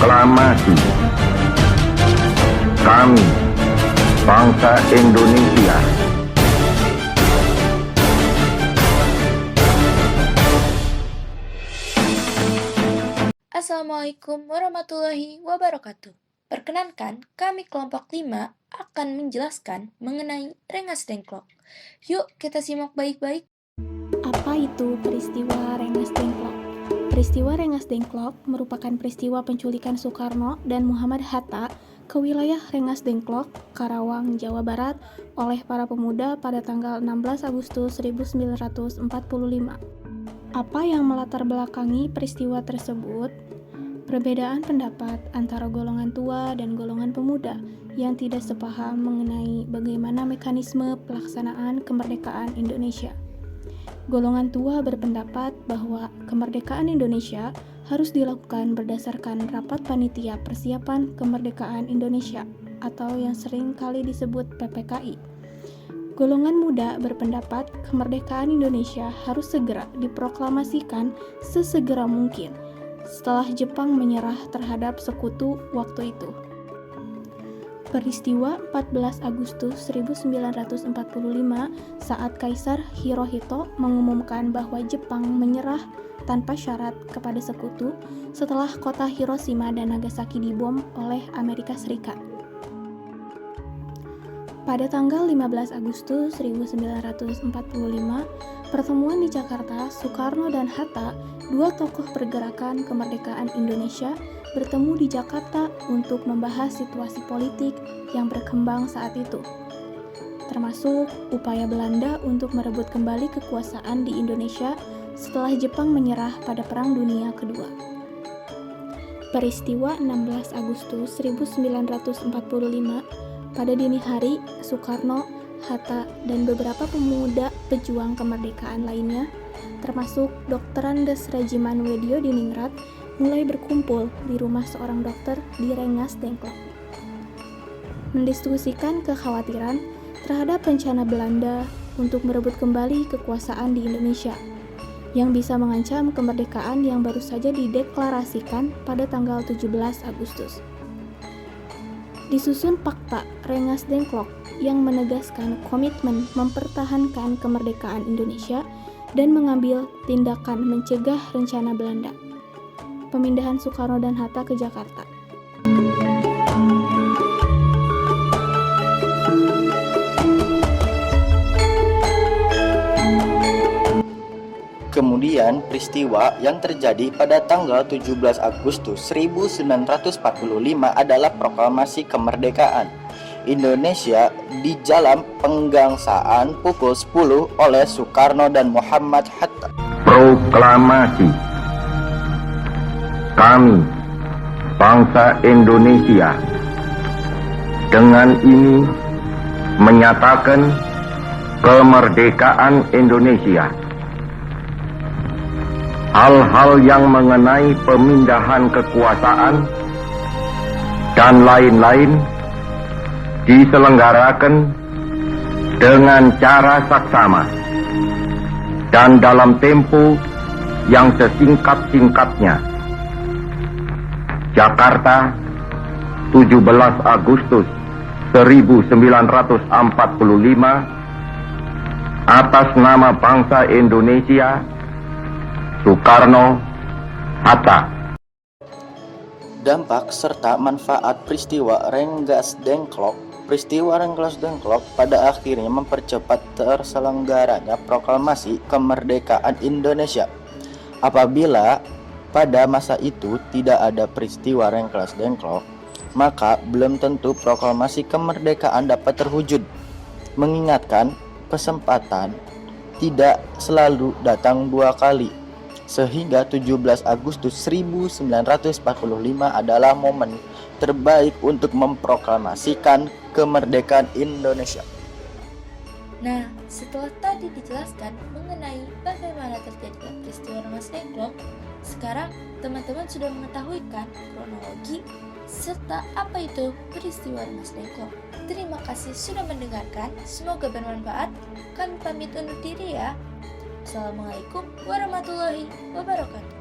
Proklamasi kami, bangsa Indonesia. Assalamualaikum warahmatullahi wabarakatuh. Perkenankan, kami kelompok 5 akan menjelaskan mengenai Rengas Dengklok. Yuk kita simak baik-baik. Apa itu peristiwa Rengas Dengklok? Peristiwa Rengas Dengklok merupakan peristiwa penculikan Soekarno dan Muhammad Hatta ke wilayah Rengas Dengklok, Karawang, Jawa Barat oleh para pemuda pada tanggal 16 Agustus 1945. Apa yang melatar belakangi peristiwa tersebut? Perbedaan pendapat antara golongan tua dan golongan pemuda yang tidak sepaham mengenai bagaimana mekanisme pelaksanaan kemerdekaan Indonesia. Golongan tua berpendapat bahwa kemerdekaan Indonesia harus dilakukan berdasarkan Rapat Panitia Persiapan Kemerdekaan Indonesia atau yang sering kali disebut PPKI. Golongan muda berpendapat kemerdekaan Indonesia harus segera diproklamasikan sesegera mungkin setelah Jepang menyerah terhadap sekutu waktu itu. Peristiwa 14 Agustus 1945 saat Kaisar Hirohito mengumumkan bahwa Jepang menyerah tanpa syarat kepada sekutu setelah kota Hiroshima dan Nagasaki dibom oleh Amerika Serikat. Pada tanggal 15 Agustus 1945, pertemuan di Jakarta, Soekarno dan Hatta, dua tokoh pergerakan kemerdekaan Indonesia, bertemu di Jakarta untuk membahas situasi politik yang berkembang saat itu, termasuk upaya Belanda untuk merebut kembali kekuasaan di Indonesia setelah Jepang menyerah pada Perang Dunia Kedua. Peristiwa 16 Agustus 1945, pada dini hari, Soekarno, Hatta, dan beberapa pemuda pejuang kemerdekaan lainnya, termasuk Dr. Andes Regiman Wedyo Diningrat, mulai berkumpul di rumah seorang dokter di Rengas Dengklok, mendiskusikan kekhawatiran terhadap rencana Belanda untuk merebut kembali kekuasaan di Indonesia, yang bisa mengancam kemerdekaan yang baru saja dideklarasikan pada tanggal 17 Agustus. Disusun Fakta Rengas Dengklok yang menegaskan komitmen mempertahankan kemerdekaan Indonesia dan mengambil tindakan mencegah rencana Belanda. Pemindahan Soekarno dan Hatta ke Jakarta. Kemudian peristiwa yang terjadi pada tanggal 17 Agustus 1945 adalah proklamasi kemerdekaan Indonesia di Jalan Penggangsaan pukul 10 oleh Soekarno dan Muhammad Hatta. Proklamasi kami, bangsa Indonesia, dengan ini menyatakan kemerdekaan Indonesia. Hal-hal yang mengenai pemindahan kekuasaan dan lain-lain diselenggarakan dengan cara saksama dan dalam tempo yang sesingkat-singkatnya. Jakarta, 17 Agustus 1945, atas nama bangsa Indonesia, Soekarno, Hatta. Dampak serta manfaat peristiwa Rengas Dengklok. Peristiwa Rengas Dengklok pada akhirnya mempercepat terselenggaranya proklamasi kemerdekaan Indonesia. Apabila pada masa itu tidak ada peristiwa Rengas Dengklok, maka belum tentu proklamasi kemerdekaan dapat terwujud. Mengingatkan kesempatan tidak selalu datang dua kali. Sehingga 17 Agustus 1945 adalah momen terbaik untuk memproklamasikan kemerdekaan Indonesia. Nah, setelah tadi dijelaskan mengenai bagaimana terjadinya peristiwa Rengas Dengklok, sekarang teman-teman sudah mengetahui kan kronologi serta apa itu peristiwa Rengas Dengklok. Terima kasih sudah mendengarkan, semoga bermanfaat. Kami pamit undur diri ya. Assalamualaikum warahmatullahi wabarakatuh.